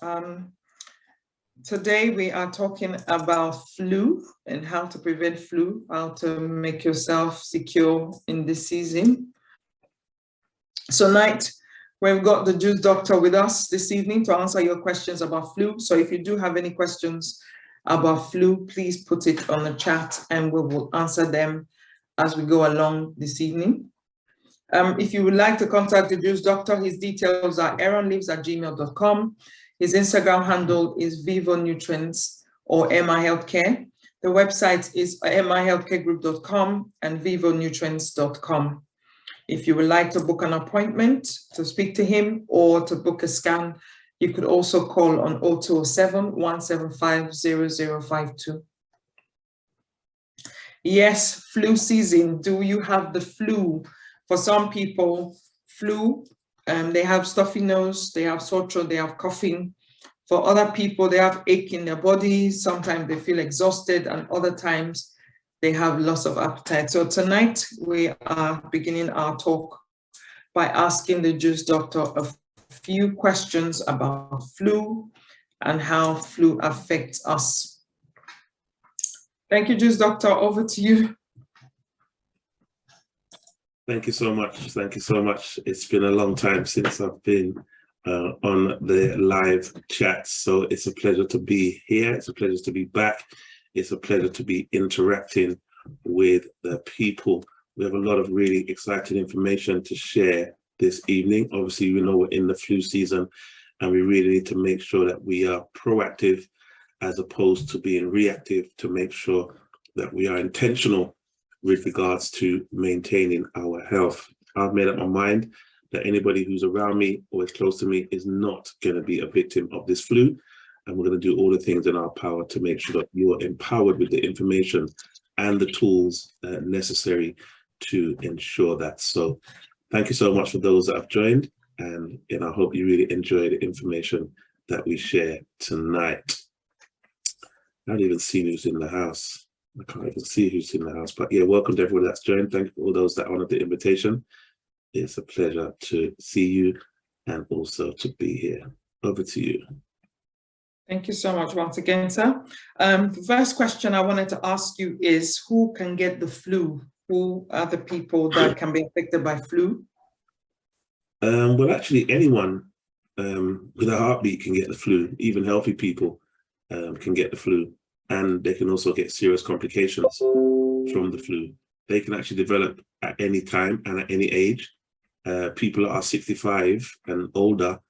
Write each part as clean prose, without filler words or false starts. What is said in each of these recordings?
Um, Today we are talking about flu and how to prevent flu, how to make yourself secure in this season. So tonight, we've got the Juice Doctor with us this evening to answer your questions about flu. So if you do have any questions about flu, please put it on the chat and we will answer them as we go along this evening. If you would like to contact the Juice Doctor, his details are aaronlives@gmail.com. His Instagram handle is Vivo Nutrients or MI Healthcare. The website is mihealthcaregroup.com and vivonutrients.com. If you would like to book an appointment to speak to him or to book a scan, you could also call on 0207-175-0052. Yes, flu season. Do you have the flu? For some people, flu, they have stuffy nose, they have sore throat, they have coughing. For other people, they have ache in their body. Sometimes they feel exhausted, and other times they have loss of appetite. So tonight we are beginning our talk by asking the Juice Doctor a few questions about flu and how flu affects us. Thank you, Juice Doctor. Over to you. Thank you so much. Thank you so much. It's been a long time since I've been on the live chat, so it's a pleasure to be here. It's a pleasure to be back. It's a pleasure to be interacting with the people. We have a lot of really exciting information to share this evening. Obviously, we know we're in the flu season, and we really need to make sure that we are proactive as opposed to being reactive, to make sure that we are intentional with regards to maintaining our health. I've made up my mind that anybody who's around me or is close to me is not going to be a victim of this flu. And we're going to do all the things in our power to make sure that you're empowered with the information and the tools necessary to ensure that. So thank you so much for those that have joined. And I hope you really enjoy the information that we share tonight. I don't even see who's in the house. I can't even see who's in the house, but yeah, welcome to everyone that's joined. Thank you for all those that honored the invitation. It's a pleasure to see you and also to be here. Over to you. Thank you so much once again, sir. The first question I wanted to ask you is, who can get the flu? Who are the people that can be affected by flu? Well, actually, anyone with a heartbeat can get the flu. Even healthy people can get the flu. And they can also get serious complications from the flu. They can actually develop at any time and at any age. People that are 65 and older,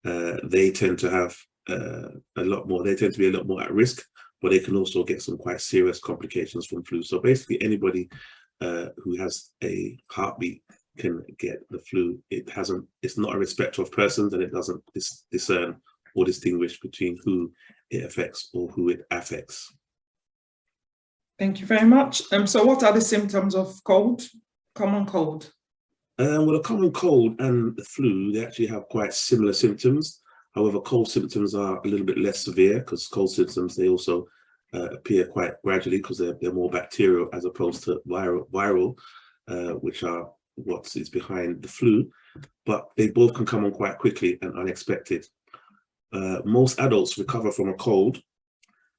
they tend to have a lot more, they tend to be a lot more at risk, but they can also get some quite serious complications from flu. So basically anybody who has a heartbeat can get the flu. It's not a respecter of persons, and it doesn't discern or distinguish between who it affects or who it affects. Thank you very much. So what are the symptoms of cold, common cold? Well, a common cold and the flu, they actually have quite similar symptoms. However, cold symptoms are a little bit less severe, because cold symptoms, they also appear quite gradually, because they're more bacterial as opposed to viral, which are what is behind the flu. But they both can come on quite quickly and unexpected. Most adults recover from a cold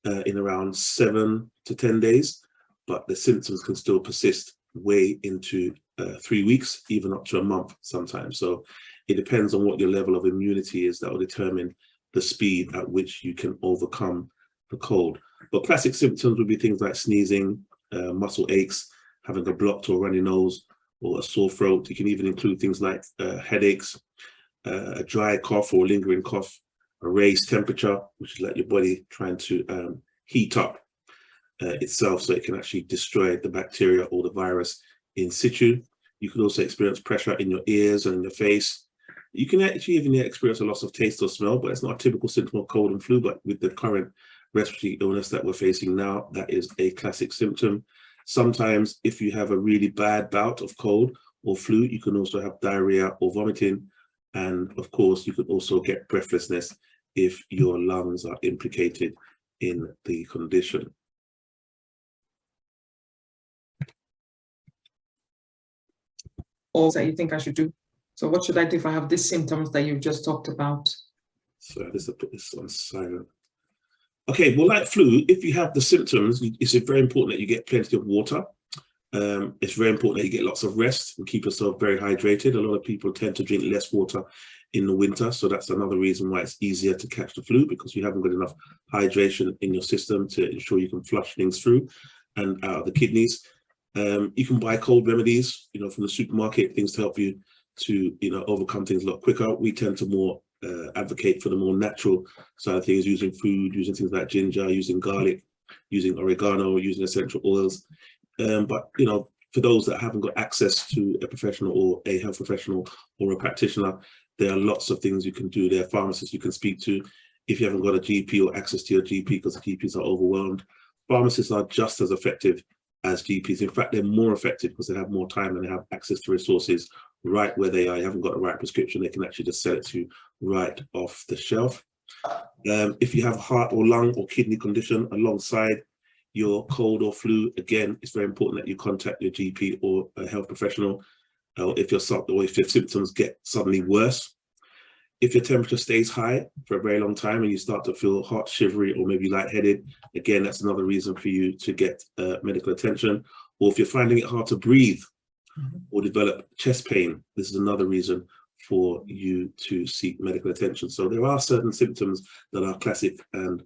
in around 7 to 10 days, but the symptoms can still persist way into 3 weeks, even up to a month sometimes. So it depends on what your level of immunity is that will determine the speed at which you can overcome the cold. But classic symptoms would be things like sneezing, muscle aches, having a blocked or runny nose, or a sore throat. You can even include things like headaches, a dry cough or lingering cough, a raised temperature, which is like your body trying to heat up itself so it can actually destroy the bacteria or the virus in situ. You can also experience pressure in your ears and in your face. You can actually even experience a loss of taste or smell, but it's not a typical symptom of cold and flu. But with the current respiratory illness that we're facing now, that is a classic symptom. Sometimes if you have a really bad bout of cold or flu, you can also have diarrhea or vomiting. And of course, you could also get breathlessness if your lungs are implicated in the condition. Or that you think I should do? So what should I do if I have these symptoms that you've just talked about? So let's put this on silent. Okay, well, like flu, if you have the symptoms, it's very important that you get plenty of water. It's very important that you get lots of rest and keep yourself very hydrated. A lot of people tend to drink less water in the winter, so that's another reason why it's easier to catch the flu, because you haven't got enough hydration in your system to ensure you can flush things through and out of the kidneys. You can buy cold remedies, from the supermarket, things to help you to, overcome things a lot quicker. We tend to more advocate for the more natural side of things, using food, using things like ginger, using garlic, using oregano, using essential oils. But for those that haven't got access to a professional or a health professional or a practitioner, there are lots of things you can do. There are pharmacists you can speak to. If you haven't got a GP or access to your GP because the GPs are overwhelmed, pharmacists are just as effective as GPs. In fact, they're more effective because they have more time and they have access to resources right where they are. You haven't got the right prescription, they can actually just sell it to you right off the shelf. If you have a heart or lung or kidney condition alongside your cold or flu, again, it's very important that you contact your GP or a health professional, or if your symptoms get suddenly worse. If your temperature stays high for a very long time and you start to feel hot, shivery, or maybe lightheaded, again, that's another reason for you to get medical attention. Or if you're finding it hard to breathe or develop chest pain, this is another reason for you to seek medical attention. So there are certain symptoms that are classic and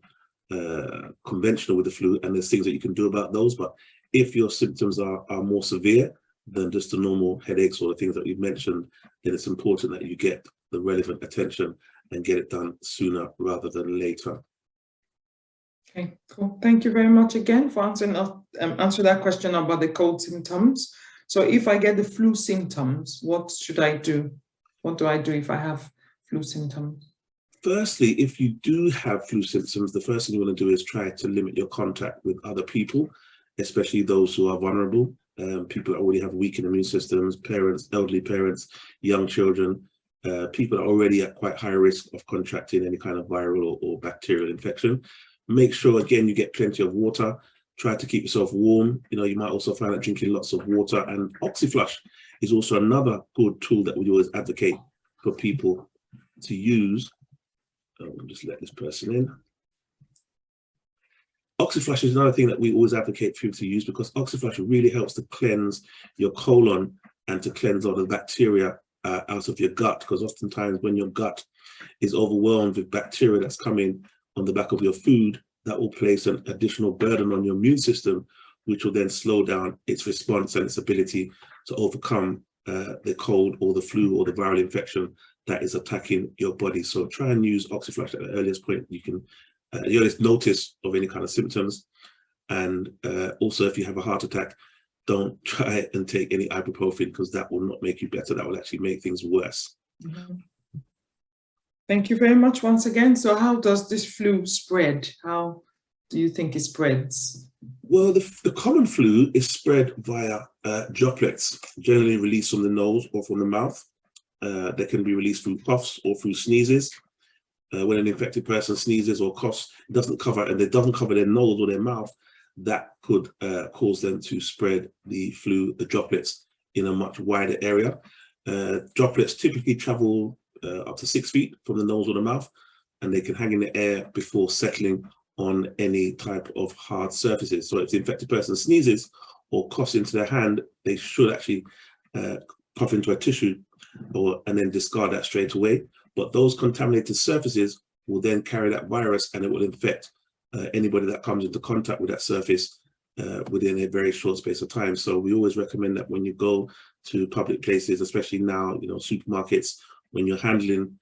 conventional with the flu, and there's things that you can do about those. But if your symptoms are more severe than just the normal headaches or the things that you've mentioned, then it's important that you get the relevant attention and get it done sooner rather than later. Okay, cool. Thank you very much again for answering that question about the cold symptoms. So if I get the flu symptoms, what should I do? What do I do if I have flu symptoms? Firstly, if you do have flu symptoms, the first thing you want to do is try to limit your contact with other people, especially those who are vulnerable, people that already have weakened immune systems, parents, elderly parents, young children, people that are already at quite high risk of contracting any kind of viral or bacterial infection. Make sure, again, you get plenty of water. Try to keep yourself warm. You might also find that drinking lots of water, and oxyflush is also another good tool that we always advocate for people to use. I'll just let this person in. Oxyflush is another thing that we always advocate for you to use, because oxyflush really helps to cleanse your colon and to cleanse all the bacteria out of your gut, because oftentimes when your gut is overwhelmed with bacteria that's coming on the back of your food, that will place an additional burden on your immune system, which will then slow down its response and its ability to overcome the cold or the flu or the viral infection that is attacking your body. So try and use oxyflush at the earliest point you can, the earliest notice of any kind of symptoms. And also, if you have a heart attack, don't try and take any ibuprofen, because that will not make you better. That will actually make things worse. Mm-hmm. Thank you very much once again. So how does this flu spread? How do you think it spreads? Well, the common flu is spread via droplets, generally released from the nose or from the mouth. They can be released through coughs or through sneezes. When an infected person sneezes or coughs, it doesn't cover their nose or their mouth, that could cause them to spread the flu, the droplets, in a much wider area. Droplets typically travel up to 6 feet from the nose or the mouth, and they can hang in the air before settling on any type of hard surfaces. So if the infected person sneezes or coughs into their hand, they should actually cough into a tissue and then discard that straight away. But those contaminated surfaces will then carry that virus, and it will infect anybody that comes into contact with that surface within a very short space of time. So we always recommend that when you go to public places, especially now, supermarkets, when you're handling,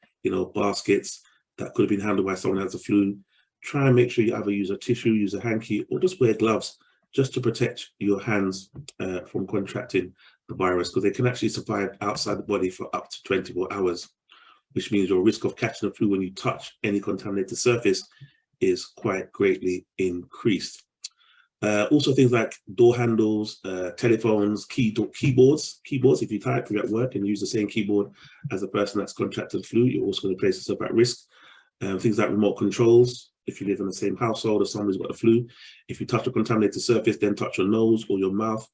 baskets that could have been handled by someone who has the flu, try and make sure you either use a tissue, use a hanky, or just wear gloves, just to protect your hands from contracting the virus, because they can actually survive outside the body for up to 24 hours, which means your risk of catching the flu when you touch any contaminated surface is quite greatly increased. Also things like door handles, telephones, keyboards. If you type, you're at work and use the same keyboard as the person that's contracted the flu, you're also going to place yourself at risk. Things like remote controls. If you live in the same household as somebody's got the flu, if you touch a contaminated surface, then touch your nose or your mouth,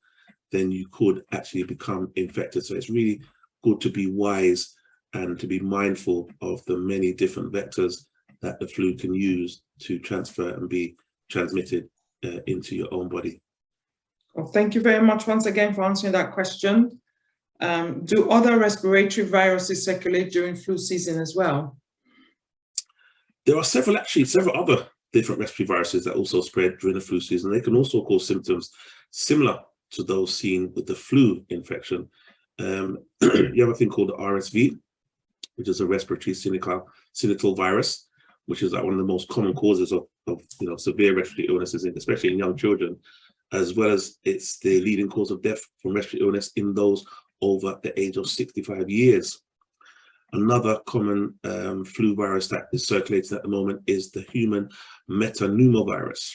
then you could actually become infected. So it's really good to be wise and to be mindful of the many different vectors that the flu can use to transfer and be transmitted into your own body. Well, thank you very much once again for answering that question. Do other respiratory viruses circulate during flu season as well? There are several other different respiratory viruses that also spread during the flu season. They can also cause symptoms similar to those seen with the flu infection. You have a thing called the RSV, which is a respiratory syncytial virus, which is like one of the most common causes of severe respiratory illnesses, especially in young children, as well as it's the leading cause of death from respiratory illness in those over the age of 65 years. Another common flu virus that is circulating at the moment is the human metapneumovirus,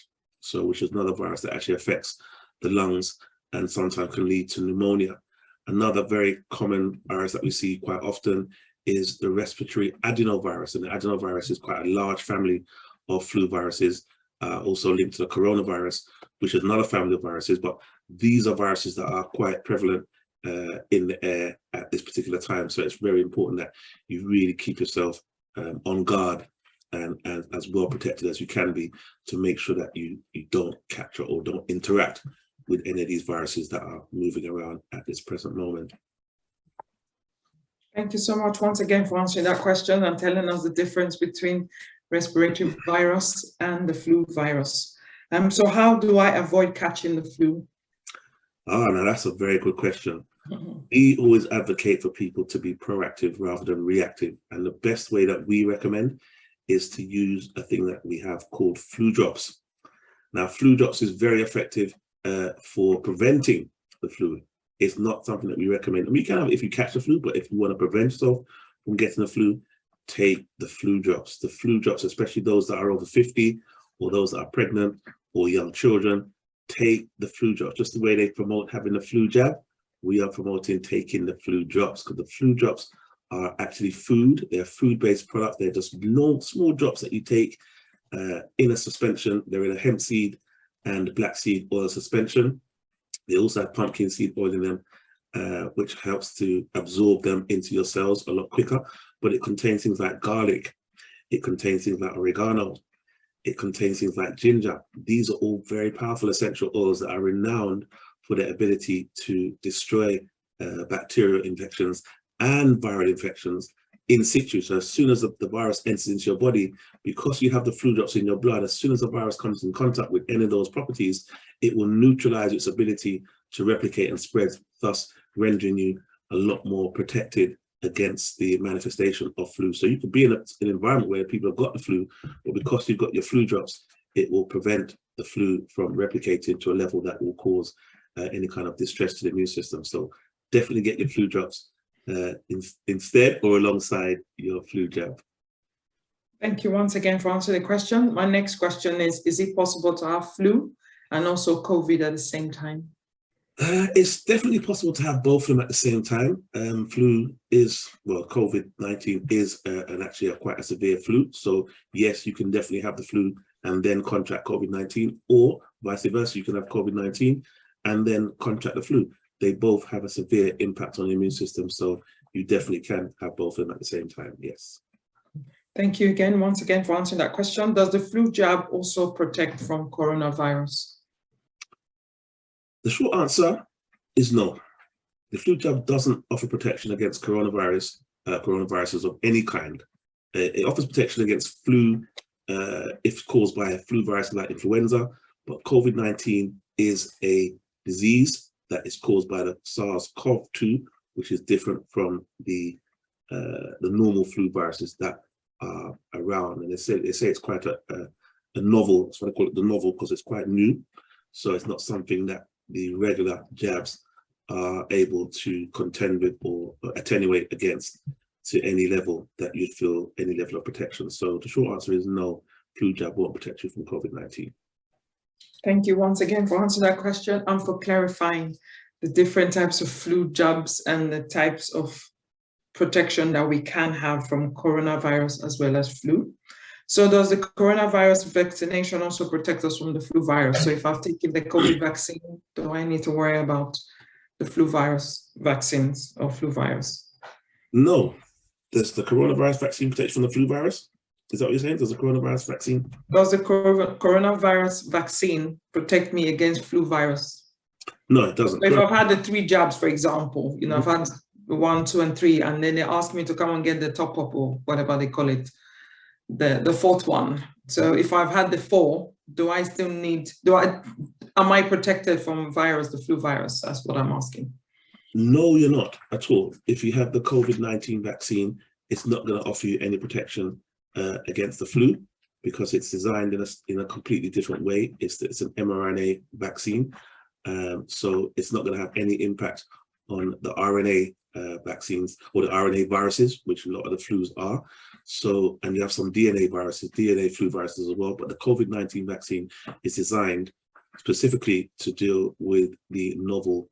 which is another virus that actually affects the lungs and sometimes can lead to pneumonia. Another very common virus that we see quite often is the respiratory adenovirus, and the adenovirus is quite a large family of flu viruses, also linked to the coronavirus, which is another family of viruses, but these are viruses that are quite prevalent in the air at this particular time. So it's very important that you really keep yourself on guard and as well protected as you can be to make sure that you don't capture or don't interact with any of these viruses that are moving around at this present moment. Thank you so much once again for answering that question and telling us the difference between respiratory virus and the flu virus. So how do I avoid catching the flu? Now that's a very good question. We always advocate for people to be proactive rather than reactive. And the best way that we recommend is to use a thing that we have called flu drops. Now, flu drops is very effective for preventing the flu. It's not something that we recommend. We can have if you catch the flu, but if you want to prevent yourself from getting the flu, take the flu drops. The flu drops, especially those that are over 50 or those that are pregnant or young children, take the flu drops. Just the way they promote having the flu jab, we are promoting taking the flu drops, because the flu drops are actually food. They're food-based products. They're just small drops that you take in a suspension. They're in a hemp seed and black seed oil suspension. They also have pumpkin seed oil in them, which helps to absorb them into your cells a lot quicker. But it contains things like garlic. It contains things like oregano. It contains things like ginger. These are all very powerful essential oils that are renowned for their ability to destroy bacterial infections and viral infections in situ. So as soon as the virus enters into your body, because you have the flu drops in your blood, as soon as the virus comes in contact with any of those properties, it will neutralize its ability to replicate and spread, thus rendering you a lot more protected against the manifestation of flu. So you could be in an environment where people have got the flu, but because you've got your flu drops, it will prevent the flu from replicating to a level that will cause any kind of distress to the immune system. So definitely get your flu drops instead or alongside your flu jab. Thank you once again for answering the question. My next question is it possible to have flu and also COVID at the same time? It's definitely possible to have both of them at the same time. Flu is, well, COVID-19 is actually quite a severe flu. So yes, you can definitely have the flu and then contract COVID-19, or vice versa, you can have COVID-19 and then contract the flu. They both have a severe impact on the immune system. So you definitely can have both of them at the same time, yes. Thank you again, once again, for answering that question. Does the flu jab also protect from coronavirus? The short answer is no. The flu jab doesn't offer protection against coronaviruses of any kind. It offers protection against flu if caused by a flu virus like influenza, but COVID-19 is a disease that is caused by the SARS-CoV-2, which is different from the normal flu viruses that are around. And they say it's quite a novel, that's why I call it the novel, because it's quite new. So it's not something that the regular jabs are able to contend with or attenuate against to any level that you'd feel any level of protection. So the short answer is no, flu jab won't protect you from COVID-19. Thank you once again for answering that question and for clarifying the different types of flu jabs and the types of protection that we can have from coronavirus as well as flu. So does the coronavirus vaccination also protect us from the flu virus? So if I've taken the COVID vaccine, do I need to worry about the flu virus vaccines or flu virus? No. Does the coronavirus vaccine protect from the flu virus? Is that what you're saying? Does the coronavirus vaccine? Does the coronavirus vaccine protect me against flu virus? No, it doesn't. So if I've had the 3 jabs, for example, you know, Mm-hmm. I've had 1, 2, and 3, and then they ask me to come and get the top up or whatever they call it, the 4th one. So if I've had the 4, do I still need, am I protected from virus, the flu virus? That's what I'm asking. No, you're not at all. If you have the COVID-19 vaccine, it's not going to offer you any protection against the flu, because it's designed in a completely different way. It's an mRNA vaccine. So it's not going to have any impact on the RNA vaccines or the RNA viruses, which a lot of the flus are. So, and you have some DNA viruses, DNA flu viruses as well, but the COVID-19 vaccine is designed specifically to deal with the novel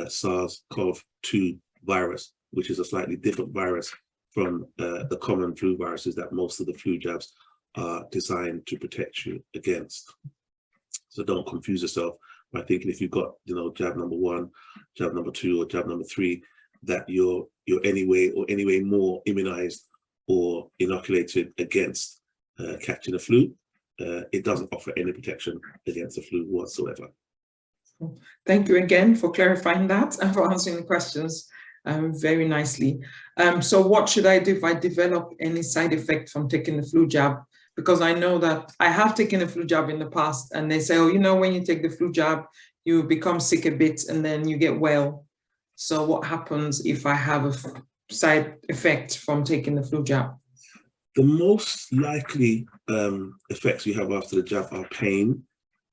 SARS-CoV-2 virus, which is a slightly different virus from the common flu viruses that most of the flu jabs are designed to protect you against. So don't confuse yourself by thinking if you've got, you know, jab number 1, jab number 2, or jab number 3, that you're anyway more immunized or inoculated against catching the flu. It doesn't offer any protection against the flu whatsoever. Thank you again for clarifying that and for answering the questions very nicely. So what should I do if I develop any side effect from taking the flu jab? Because I know that I have taken a flu jab in the past, and they say, oh, you know, when you take the flu jab, you become sick a bit and then you get well. So what happens if I have a side effect from taking the flu jab? The most likely effects you have after the jab are pain.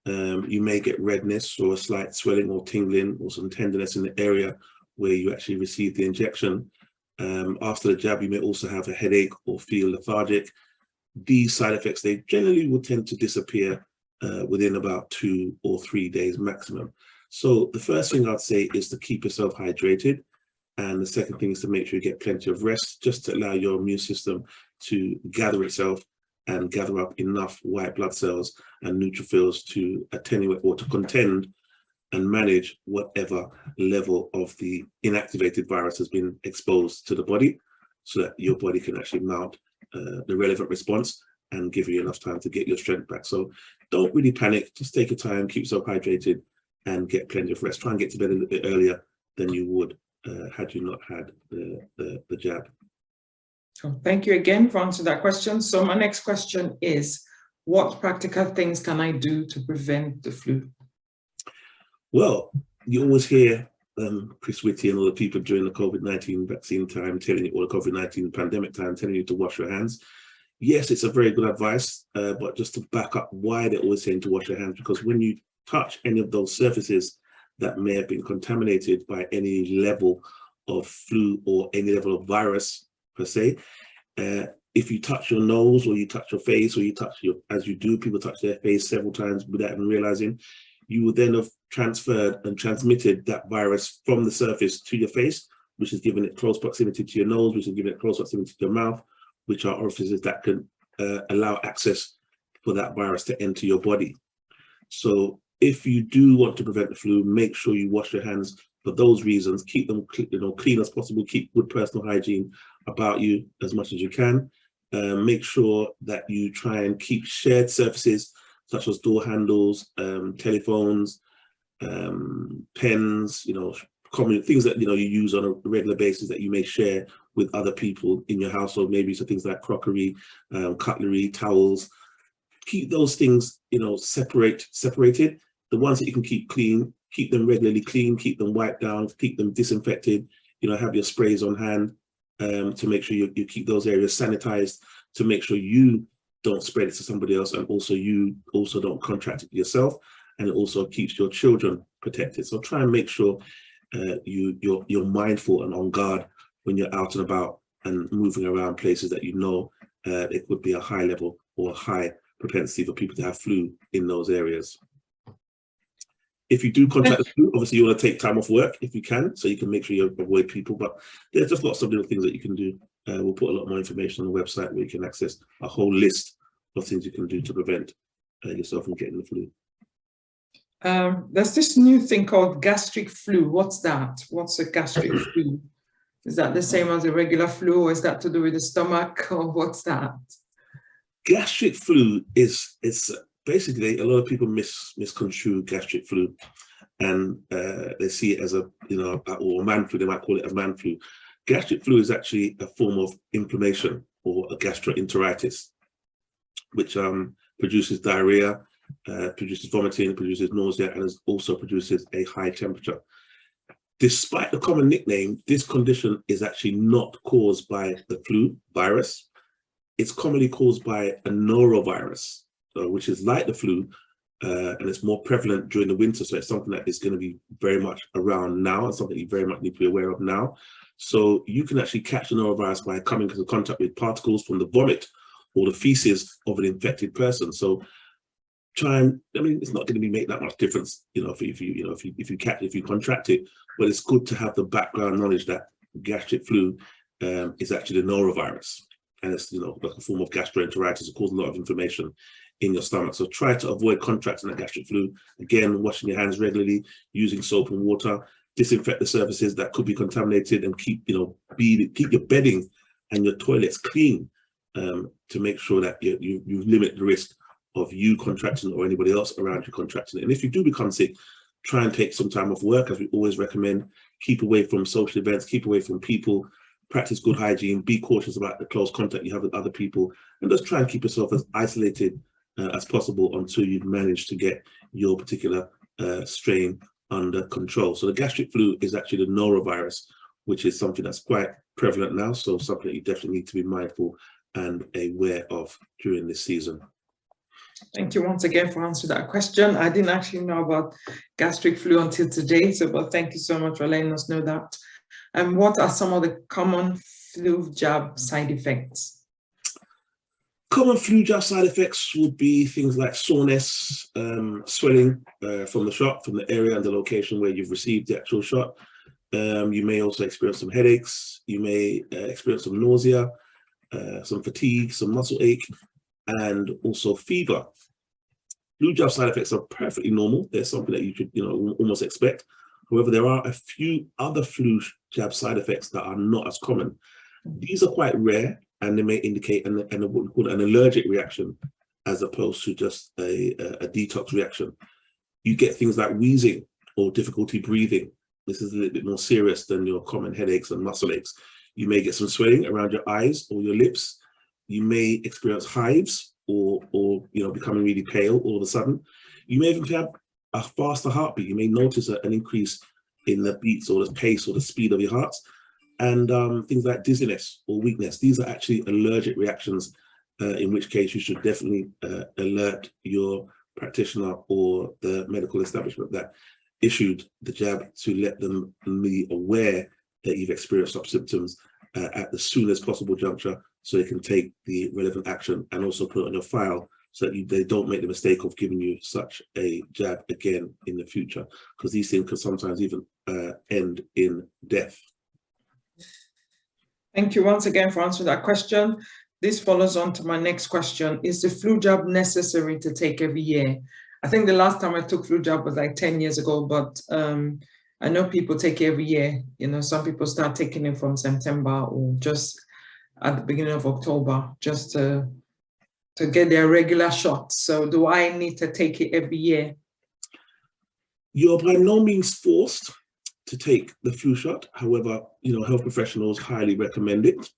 You may get redness or a slight swelling or tingling or some tenderness in the area where you actually received the injection. After the jab, you may also have a headache or feel lethargic. These side effects, they generally will tend to disappear within about 2 or 3 days maximum. So the first thing I'd say is to keep yourself hydrated. And the second thing is to make sure you get plenty of rest, just to allow your immune system to gather itself and gather up enough white blood cells and neutrophils to attenuate or to contend and manage whatever level of the inactivated virus has been exposed to the body, so that your body can actually mount the relevant response and give you enough time to get your strength back. So don't really panic, just take your time, keep yourself hydrated and get plenty of rest. Try and get to bed a little bit earlier than you would had you not had the jab. Thank you again for answering that question. So my next question is, what practical things can I do to prevent the flu? Well, you always hear Chris Whitty and all the people during the COVID-19 vaccine time telling you, or the COVID-19 pandemic time, telling you to wash your hands. Yes, it's a very good advice, but just to back up why they're always saying to wash your hands, because when you touch any of those surfaces that may have been contaminated by any level of flu or any level of virus per se, if you touch your nose or you touch your face or you touch your, as you do, people touch their face several times without even realizing, you will then have transferred and transmitted that virus from the surface to your face, which has given it close proximity to your nose, which has given it close proximity to your mouth, which are orifices that can allow access for that virus to enter your body. So if you do want to prevent the flu, make sure you wash your hands for those reasons. Keep them clean as possible. Keep good personal hygiene about you as much as you can. Make sure that you try and keep shared surfaces such as door handles, telephones, pens, common things that you use on a regular basis that you may share with other people in your household. Maybe so things like crockery, cutlery, towels. Keep those things separated. The ones that you can keep clean, keep them regularly clean, keep them wiped down, keep them disinfected. Have your sprays on hand to make sure you keep those areas sanitized, to make sure you don't spread it to somebody else, and also you also don't contract it yourself, and it also keeps your children protected. So try and make sure you're mindful and on guard when you're out and about and moving around places that it could be a high level or a high propensity for people to have flu in those areas. If you do contract the flu, obviously you want to take time off work if you can, so you can make sure you avoid people, but there's just lots of little things that you can do. We'll put a lot more information on the website where you can access a whole list of things you can do to prevent yourself from getting the flu. There's this new thing called gastric flu. What's that? What's a gastric flu? Is that the same as a regular flu, or is that to do with the stomach, or what's that? Gastric flu is, it's basically, a lot of people misconstrue gastric flu, and they see it as a, or man flu. They might call it a man flu. Gastric flu is actually a form of inflammation or a gastroenteritis, which produces diarrhea, produces vomiting, produces nausea, and also produces a high temperature. Despite the common nickname, this condition is actually not caused by the flu virus. It's commonly caused by a norovirus, which is like the flu, and it's more prevalent during the winter. So it's something that is going to be very much around now, and something you very much need to be aware of now. So you can actually catch the norovirus by coming into contact with particles from the vomit or the feces of an infected person. So it's not going to make that much difference, if you contract it, but it's good to have the background knowledge that gastric flu is actually the norovirus, and it's like a form of gastroenteritis. It causes a lot of inflammation in your stomach. So try to avoid contracting a gastric flu. Again, washing your hands regularly, using soap and water, disinfect the surfaces that could be contaminated, and keep your bedding and your toilets clean, to make sure that you limit the risk of you contracting or anybody else around you contracting it. And if you do become sick, try and take some time off work, as we always recommend. Keep away from social events, keep away from people, practice good hygiene, be cautious about the close contact you have with other people, and just try and keep yourself as isolated as possible until you manage to get your particular strain under control. So the gastric flu is actually the norovirus, which is something that's quite prevalent now, so something that you definitely need to be mindful and aware of during this season. Thank you once again for answering that question. I didn't actually know about gastric flu until today, but thank you so much for letting us know that. And what are some of the common flu jab side effects? Common flu jab side effects would be things like soreness, swelling from the shot, from the area and the location where you've received the actual shot. You may also experience some headaches. You may experience some nausea, some fatigue, some muscle ache, and also fever. Flu jab side effects are perfectly normal. They're something that you should, almost expect. However, there are a few other flu jab side effects that are not as common. These are quite rare, and they may indicate what we call an allergic reaction, as opposed to just a detox reaction. You get things like wheezing or difficulty breathing. This is a little bit more serious than your common headaches and muscle aches. You may get some swelling around your eyes or your lips. You may experience hives or becoming really pale all of a sudden. You may even have a faster heartbeat. You may notice an increase in the beats or the pace or the speed of your heart. And things like dizziness or weakness. These are actually allergic reactions, in which case you should definitely alert your practitioner or the medical establishment that issued the jab, to let them be aware that you've experienced such symptoms at the soonest possible juncture, so they can take the relevant action and also put it on your file, so that they don't make the mistake of giving you such a jab again in the future, because these things can sometimes even end in death. Thank you once again for answering that question. This follows on to my next question. Is the flu jab necessary to take every year? I think the last time I took flu jab was like 10 years ago, but I know people take it every year. Some people start taking it from September or just at the beginning of October, just to get their regular shot. So do I need to take it every year? You're by no means forced to take the flu shot. However, health professionals highly recommend it.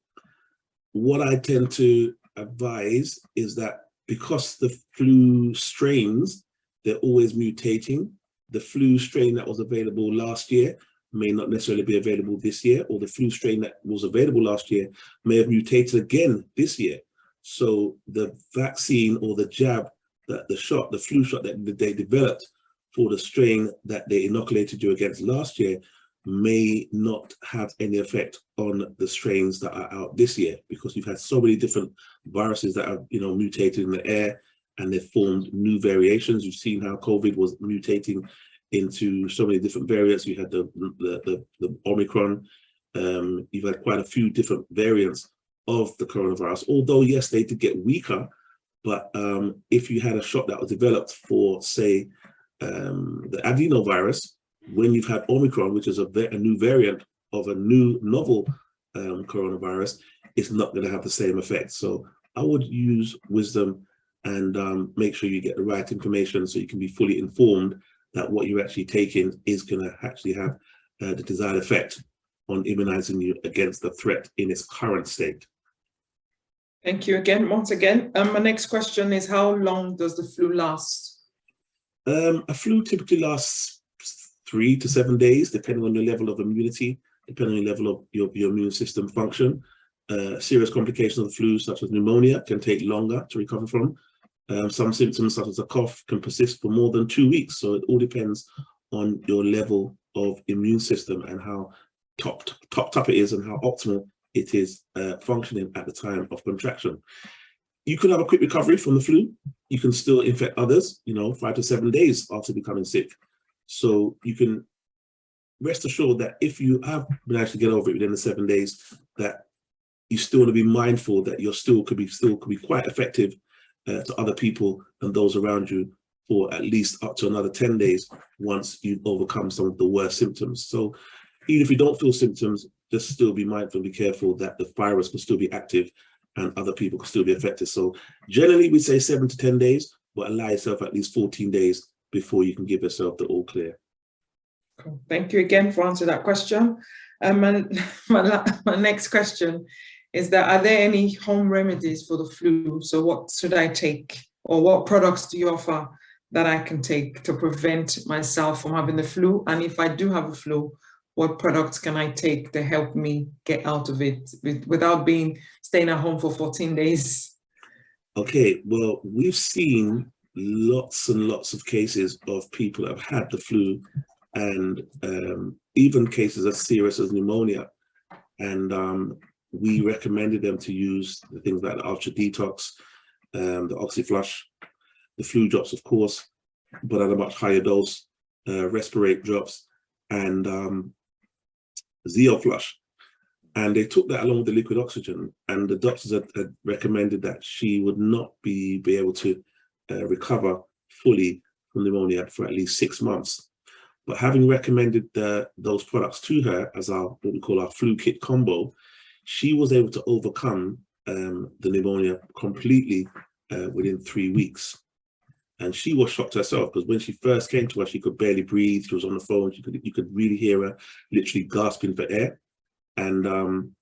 What I tend to advise is that because the flu strains, they're always mutating. The flu strain that was available last year may not necessarily be available this year, or the flu strain that was available last year may have mutated again this year. So the vaccine or the jab, the flu shot that they developed for the strain that they inoculated you against last year may not have any effect on the strains that are out this year, because you've had so many different viruses that have mutated in the air, and they've formed new variations. You've seen how COVID was mutating into so many different variants. You had the Omicron. You've had quite a few different variants of the coronavirus, although yes, they did get weaker. But if you had a shot that was developed for, say, the adenovirus, when you've had Omicron, which is a new variant of a new novel coronavirus, it's not going to have the same effect. So I would use wisdom and make sure you get the right information so you can be fully informed that what you're actually taking is going to actually have the desired effect on immunizing you against the threat in its current state. Thank you again, once again. My next question is, how long does the flu last? A flu typically lasts 3 to 7 days, depending on your level of immunity, depending on the level of your immune system function. Serious complications of the flu, such as pneumonia, can take longer to recover from. Some symptoms, such as a cough, can persist for more than 2 weeks. So it all depends on your level of immune system and how topped up it is and how optimal it is functioning at the time of contraction. You can have a quick recovery from the flu. You can still infect others, 5 to 7 days after becoming sick. So you can rest assured that if you have been able to get over it within the 7 days, that you still want to be mindful that you're still could be quite effective to other people and those around you for at least up to another 10 days once you've overcome some of the worst symptoms. So even if you don't feel symptoms, just still be mindful and be careful that the virus can still be active and other people can still be affected. So generally we say 7 to 10 days, but allow yourself at least 14 days before you can give yourself the all clear. Cool. Thank you again for answering that question. My next question is that, are there any home remedies for the flu? So what should I take, or what products do you offer that I can take to prevent myself from having the flu? And if I do have a flu, what products can I take to help me get out of it without staying at home for 14 days? Okay, well, we've seen lots and lots of cases of people that have had the flu, and even cases as serious as pneumonia. And we recommended them to use the things like the Ultra Detox, the Oxyflush, the flu drops, of course, but at a much higher dose, Respirate drops, and Zeoflush. And they took that along with the liquid oxygen, and the doctors had recommended that she would not be able to recover fully from pneumonia for at least 6 months. But having recommended those products to her as what we call our flu kit combo, she was able to overcome the pneumonia completely within 3 weeks. And she was shocked herself, because when she first came to us, she could barely breathe. She was on the phone. You could really hear her literally gasping for air. And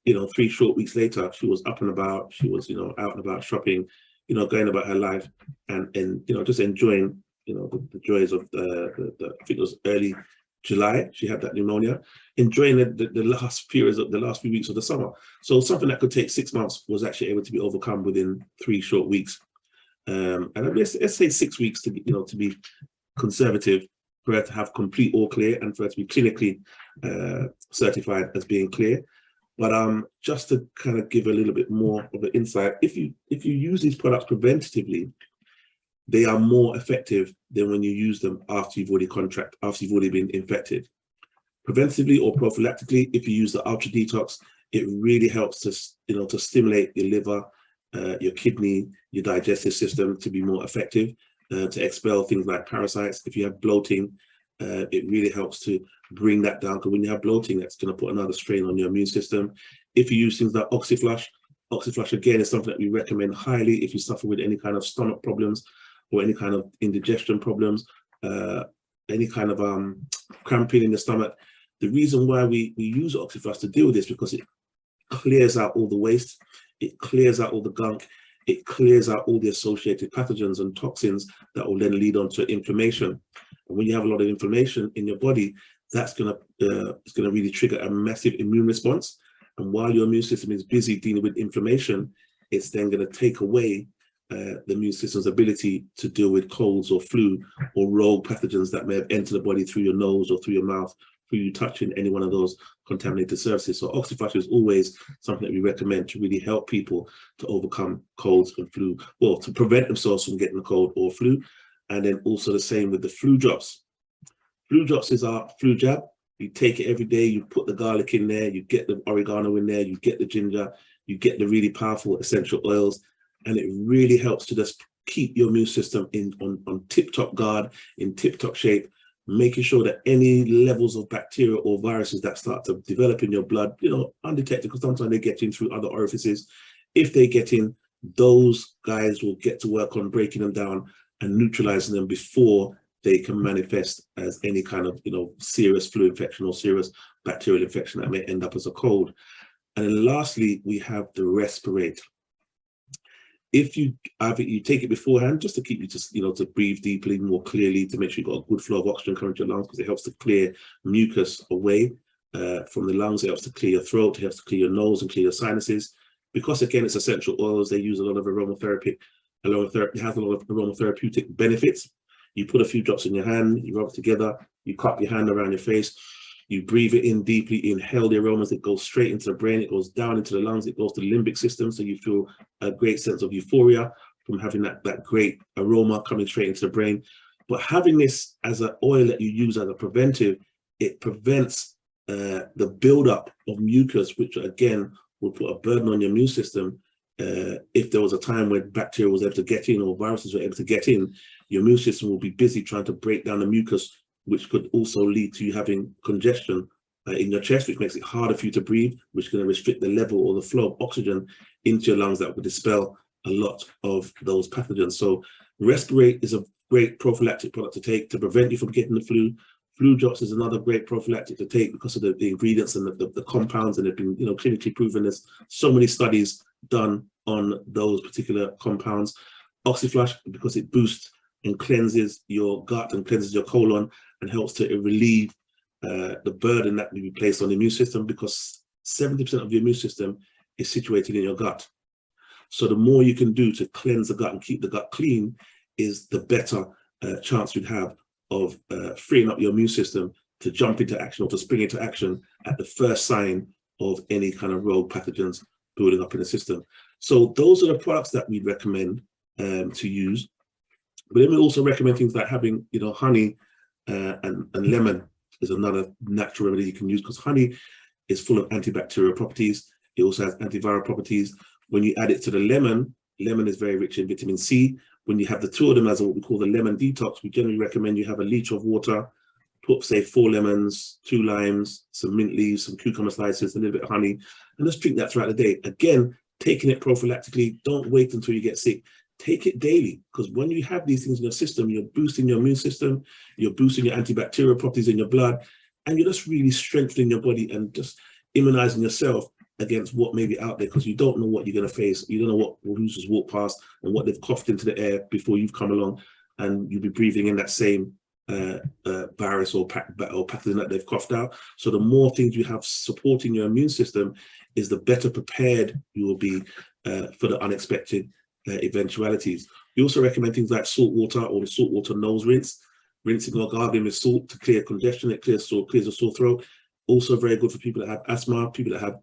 3 short weeks later, she was up and about. She was out and about shopping, going about her life, and just enjoying the joys of the I think it was early July. She had that pneumonia, enjoying the last periods of the last few weeks of the summer. So something that could take 6 months was actually able to be overcome within 3 short weeks. And let's say 6 weeks to be conservative, for her to have complete all clear and for her to be clinically certified as being clear. But just to kind of give a little bit more of an insight, if you use these products preventatively, they are more effective than when you use them after you've already been infected. Preventively or prophylactically, if you use the Ultra Detox, it really helps to stimulate your liver, your kidney, your digestive system to be more effective, to expel things like parasites. If you have bloating, it really helps to bring that down, because when you have bloating, that's going to put another strain on your immune system. If you use things like Oxyflush again is something that we recommend highly if you suffer with any kind of stomach problems or any kind of indigestion problems, any kind of cramping in the stomach. The reason why we use Oxyflush to deal with this, because it clears out all the waste, it clears out all the gunk, it clears out all the associated pathogens and toxins that will then lead on to inflammation. And when you have a lot of inflammation in your body, that's gonna really trigger a massive immune response. And while your immune system is busy dealing with inflammation, it's then going to take away the immune system's ability to deal with colds or flu or rogue pathogens that may have entered the body through your nose or through your mouth, through you touching any one of those contaminated surfaces. So Oxyflush is always something that we recommend to really help people to overcome colds and flu, or to prevent themselves from getting a cold or flu. And then also the same with the flu drops. Flu drops is our flu jab. You take it every day, you put the garlic in there, you get the oregano in there, you get the ginger, you get the really powerful essential oils, and it really helps to just keep your immune system on tip-top guard, in tip-top shape, making sure that any levels of bacteria or viruses that start to develop in your blood, undetected, because sometimes they get in through other orifices. If they get in, those guys will get to work on breaking them down and neutralizing them before they can manifest as any kind of, serious flu infection or serious bacterial infection that may end up as a cold. And then lastly, we have the respirate. If you take it beforehand, just to keep you to breathe deeply, more clearly, to make sure you've got a good flow of oxygen coming to your lungs, because it helps to clear mucus away from the lungs. It helps to clear your throat, it helps to clear your nose and clear your sinuses. Because again, it's essential oils, they use a lot of aromatherapy. It has a lot of aromatherapeutic benefits. You put a few drops in your hand, you rub it together, you cup your hand around your face, you breathe it in deeply, inhale the aromas, it goes straight into the brain, it goes down into the lungs, it goes to the limbic system, so you feel a great sense of euphoria from having that great aroma coming straight into the brain. But having this as an oil that you use as a preventive, it prevents the buildup of mucus, which again will put a burden on your immune system. If there was a time where bacteria was able to get in or viruses were able to get in, your immune system will be busy trying to break down the mucus, which could also lead to you having congestion in your chest, which makes it harder for you to breathe, which is going to restrict the level or the flow of oxygen into your lungs that would dispel a lot of those pathogens. So Respirate is a great prophylactic product to take to prevent you from getting the flu. Flu drops is another great prophylactic to take because of the ingredients and the compounds, and they've been clinically proven. There's so many studies done on those particular compounds. Oxyflush, because it boosts and cleanses your gut and cleanses your colon and helps to relieve the burden that may be placed on the immune system, because 70% of your immune system is situated in your gut. So the more you can do to cleanse the gut and keep the gut clean is the better chance you'd have of freeing up your immune system to jump into action or to spring into action at the first sign of any kind of rogue pathogens building up in the system. So those are the products that we'd recommend to use. But then we also recommend things like having, honey and lemon is another natural remedy you can use, because honey is full of antibacterial properties. It also has antiviral properties. When you add it to the lemon is very rich in vitamin C. When you have the two of them as what we call the lemon detox, we generally recommend you have a liter of water, put say 4 lemons, 2 limes, some mint leaves, some cucumber slices, a little bit of honey, and just drink that throughout the day. Again, taking it prophylactically, don't wait until you get sick. Take it daily, because when you have these things in your system, you're boosting your immune system, you're boosting your antibacterial properties in your blood, and you're just really strengthening your body and just immunizing yourself against what may be out there, because you don't know what you're going to face. You don't know who's just walked past and what they've coughed into the air before you've come along, and you'll be breathing in that same virus or pathogen that they've coughed out. So the more things you have supporting your immune system is the better prepared you will be for the unexpected eventualities. We also recommend things like salt water or the saltwater nose rinse, rinsing or gargling with salt to clear congestion. It clears the sore throat. Also very good for people that have asthma, people that have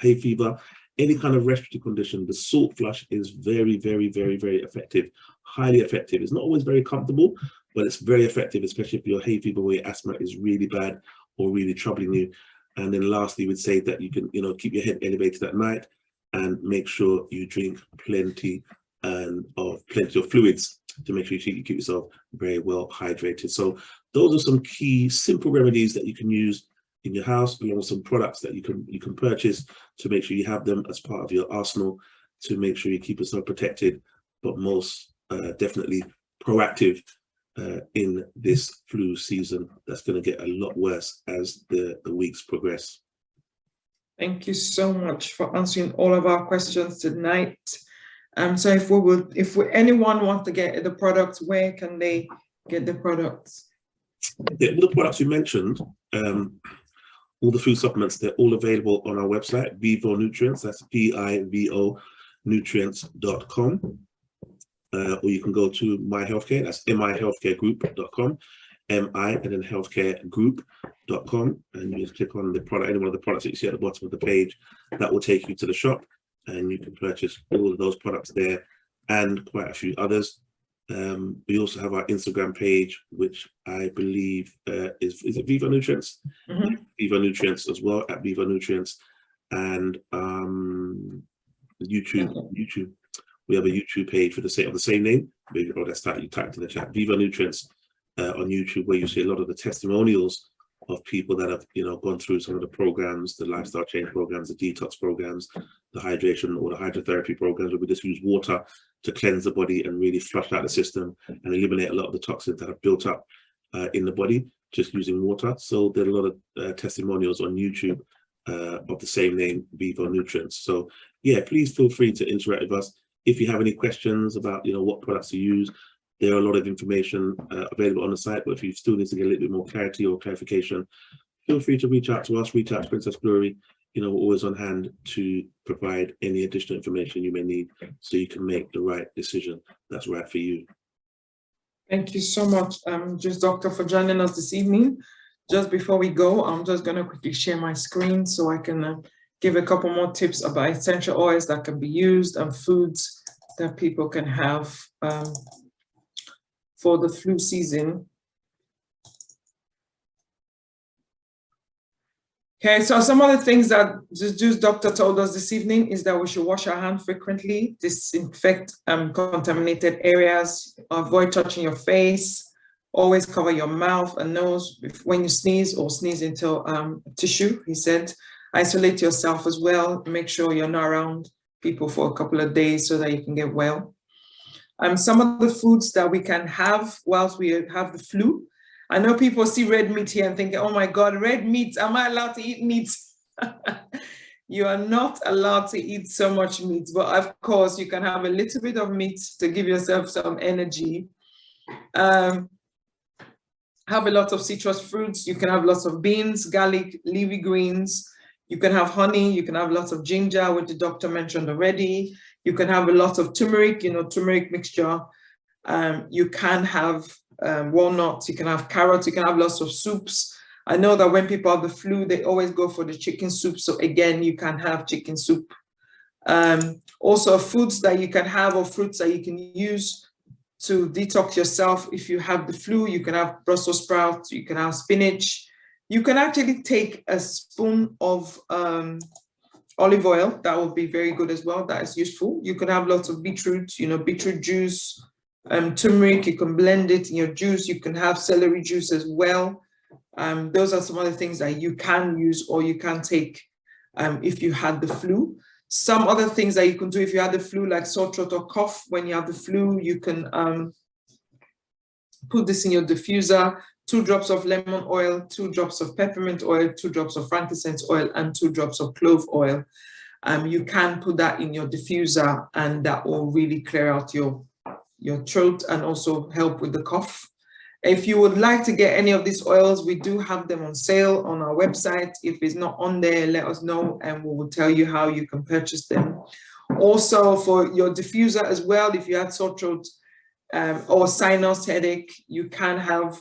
hay fever, any kind of respiratory condition. The salt flush is very, very, very, very effective, highly effective. It's not always very comfortable, but it's very effective, especially if your hay fever or your asthma is really bad or really troubling you. And then lastly, we'd say that you can, keep your head elevated at night and make sure you drink plenty of fluids to make sure you keep yourself very well hydrated. So those are some key simple remedies that you can use in your house, along with some products that you can purchase to make sure you have them as part of your arsenal to make sure you keep yourself protected, but most definitely proactive in this flu season that's going to get a lot worse as the weeks progress. Thank you so much for answering all of our questions tonight. So if anyone wants to get the products, where can they get the products? Yeah, all the products you mentioned, all the food supplements, they're all available on our website, Vivo Nutrients. That's PIVO nutrients.com. Or you can go to My Healthcare, that's mihealthcaregroup.com, MI and then healthcaregroup.com, and you just click on the product, any one of the products that you see at the bottom of the page. That will take you to the shop, and you can purchase all of those products there and quite a few others. We also have our Instagram page, which I believe is it Vivo Nutrients? Mm-hmm. Vivo Nutrients as well, at Vivo Nutrients, and YouTube. We have a YouTube page for the same name. Maybe that's that you typed in the chat. Vivo Nutrients on YouTube, where you see a lot of the testimonials of people that have, gone through some of the programs, the lifestyle change programs, the detox programs, the hydration or the hydrotherapy programs, where we just use water to cleanse the body and really flush out the system and eliminate a lot of the toxins that have built up in the body, just using water. So there are a lot of testimonials on YouTube of the same name, Vivo Nutrients. So yeah, please feel free to interact with us. If you have any questions about, what products to use, there are a lot of information available on the site, but if you still need to get a little bit more clarity or clarification, feel free to reach out to us, reach out to Princess Glory. We're always on hand to provide any additional information you may need so you can make the right decision that's right for you. Thank you so much, just Doctor, for joining us this evening. Just before we go, I'm just going to quickly share my screen so I can give a couple more tips about essential oils that can be used and foods that people can have for the flu season. Okay, so some of the things that the Juice Doctor told us this evening is that we should wash our hands frequently, disinfect contaminated areas, avoid touching your face, always cover your mouth and nose when you sneeze or sneeze into tissue, he said. Isolate yourself as well. Make sure you're not around people for a couple of days so that you can get well. Some of the foods that we can have whilst we have the flu. I know people see red meat here and think, oh my God, red meat, am I allowed to eat meat? You are not allowed to eat so much meat, but of course you can have a little bit of meat to give yourself some energy. Have a lot of citrus fruits. You can have lots of beans, garlic, leafy greens. You can have honey. You can have lots of ginger, which the doctor mentioned already. You can have a lot of turmeric, turmeric mixture. You can have walnuts. You can have carrots. You can have lots of soups. I know that when people have the flu, they always go for the chicken soup. So again, you can have chicken soup. Also foods that you can have or fruits that you can use to detox yourself. If you have the flu, you can have Brussels sprouts, you can have spinach. You can actually take a spoon of olive oil. That would be very good as well. That is useful. You can have lots of beetroot, beetroot juice, turmeric. You can blend it in your juice. You can have celery juice as well. Those are some of the things that you can use or you can take if you had the flu. Some other things that you can do if you had the flu, like sore throat or cough, when you have the flu, you can put this in your diffuser, 2 drops of lemon oil, 2 drops of peppermint oil, 2 drops of frankincense oil, and 2 drops of clove oil. You can put that in your diffuser and that will really clear out your throat and also help with the cough. If you would like to get any of these oils, we do have them on sale on our website. If it's not on there, let us know and we will tell you how you can purchase them. Also for your diffuser as well, if you had sore throat or sinus headache, you can have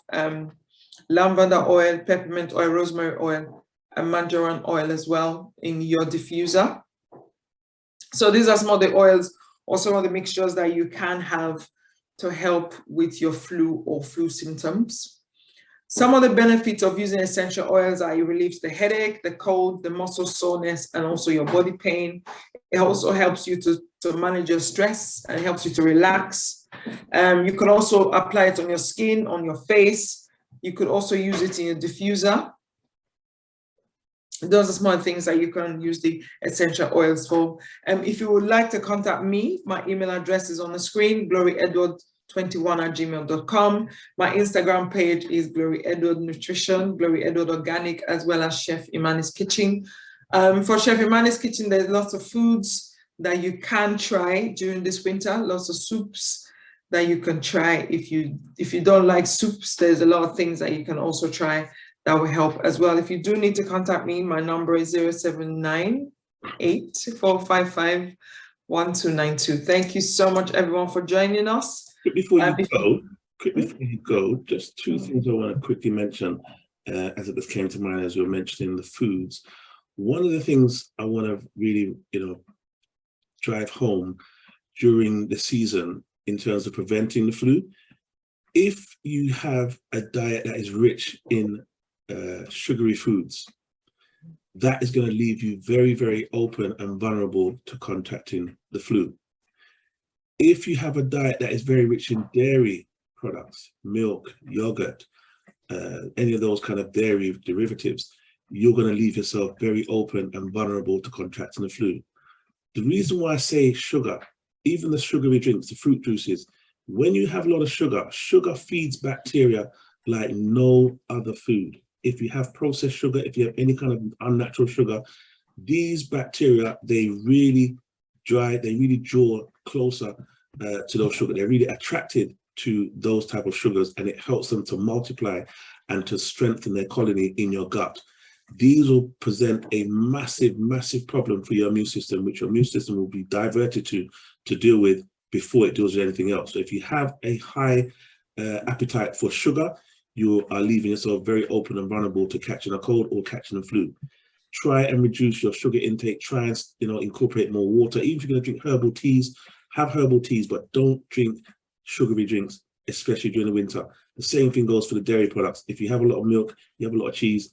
lavender oil, peppermint oil, rosemary oil, and marjoram oil as well in your diffuser. So these are some of the oils or some of the mixtures that you can have to help with your flu or flu symptoms. Some of the benefits of using essential oils are it relieves the headache, the cold, the muscle soreness, and also your body pain. It also helps you to manage your stress and helps you to relax. You can also apply it on your skin, on your face. You could also use it in your diffuser. Those are small things that you can use the essential oils for. If you would like to contact me, my email address is on the screen, gloryedward21@gmail.com. My Instagram page is Glory Edward Nutrition, Glory Edward Organic, as well as Chef Imani's Kitchen. For Chef Imani's Kitchen, there's lots of foods that you can try during this winter, lots of soups that you can try. If you don't like soups, there's a lot of things that you can also try that will help as well. If you do need to contact me, my number is 0798-455-1292. Thank you so much, everyone, for joining us. Before you go, just 2 things I want to quickly mention as it just came to mind as you were mentioning the foods. One of the things I want to really, drive home during the season in terms of preventing the flu, if you have a diet that is rich in sugary foods, that is going to leave you very, very open and vulnerable to contracting the flu. If you have a diet that is very rich in dairy products, milk, yogurt, any of those kind of dairy derivatives, you're going to leave yourself very open and vulnerable to contracting the flu. The reason why I say sugar, even the sugary drinks, the fruit juices, when you have a lot of sugar, sugar feeds bacteria like no other food. If you have processed sugar, if you have any kind of unnatural sugar, these bacteria, they really draw closer to those sugar. They're really attracted to those type of sugars, and it helps them to multiply and to strengthen their colony in your gut. These will present a massive, massive problem for your immune system, which your immune system will be diverted to deal with before it deals with anything else. So if you have a high appetite for sugar, you are leaving yourself very open and vulnerable to catching a cold or catching a flu. Try and reduce your sugar intake. Try and incorporate more water. Even if you're going to drink herbal teas, have herbal teas, but don't drink sugary drinks, especially during the winter. The same thing goes for the dairy products. If you have a lot of milk, you have a lot of cheese,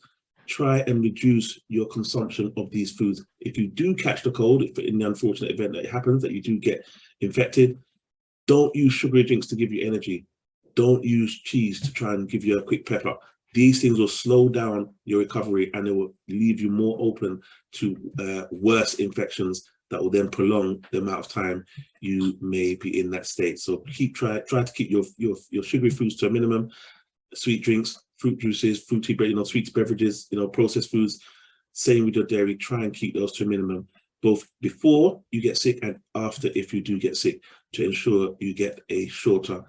try and reduce your consumption of these foods. If you do catch the cold, if in the unfortunate event that it happens, that you do get infected, don't use sugary drinks to give you energy. Don't use cheese to try and give you a quick pepper. These things will slow down your recovery, and it will leave you more open to worse infections that will then prolong the amount of time you may be in that state. So try to keep your sugary foods to a minimum. Sweet drinks, fruit juices, fruity bread, sweet beverages, processed foods. Same with your dairy. Try and keep those to a minimum, both before you get sick and after, if you do get sick, to ensure you get a shorter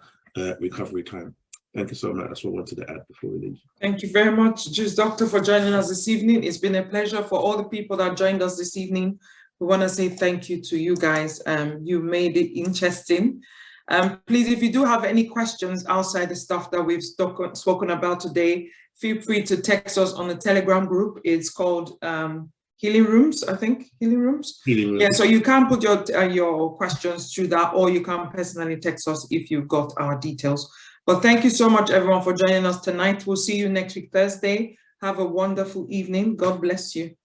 recovery time. Thank you so much. That's what I wanted to add before we leave. Thank you very much, Juice Doctor, for joining us this evening. It's been a pleasure. For all the people that joined us this evening, we want to say thank you to you guys. You made it interesting. Please, if you do have any questions outside the stuff that we've spoken about today, feel free to text us on the Telegram group. It's called Healing Rooms, I think. Healing Rooms? Healing Rooms. Yeah, so you can put your questions through that, or you can personally text us if you've got our details. But thank you so much, everyone, for joining us tonight. We'll see you next week, Thursday. Have a wonderful evening. God bless you.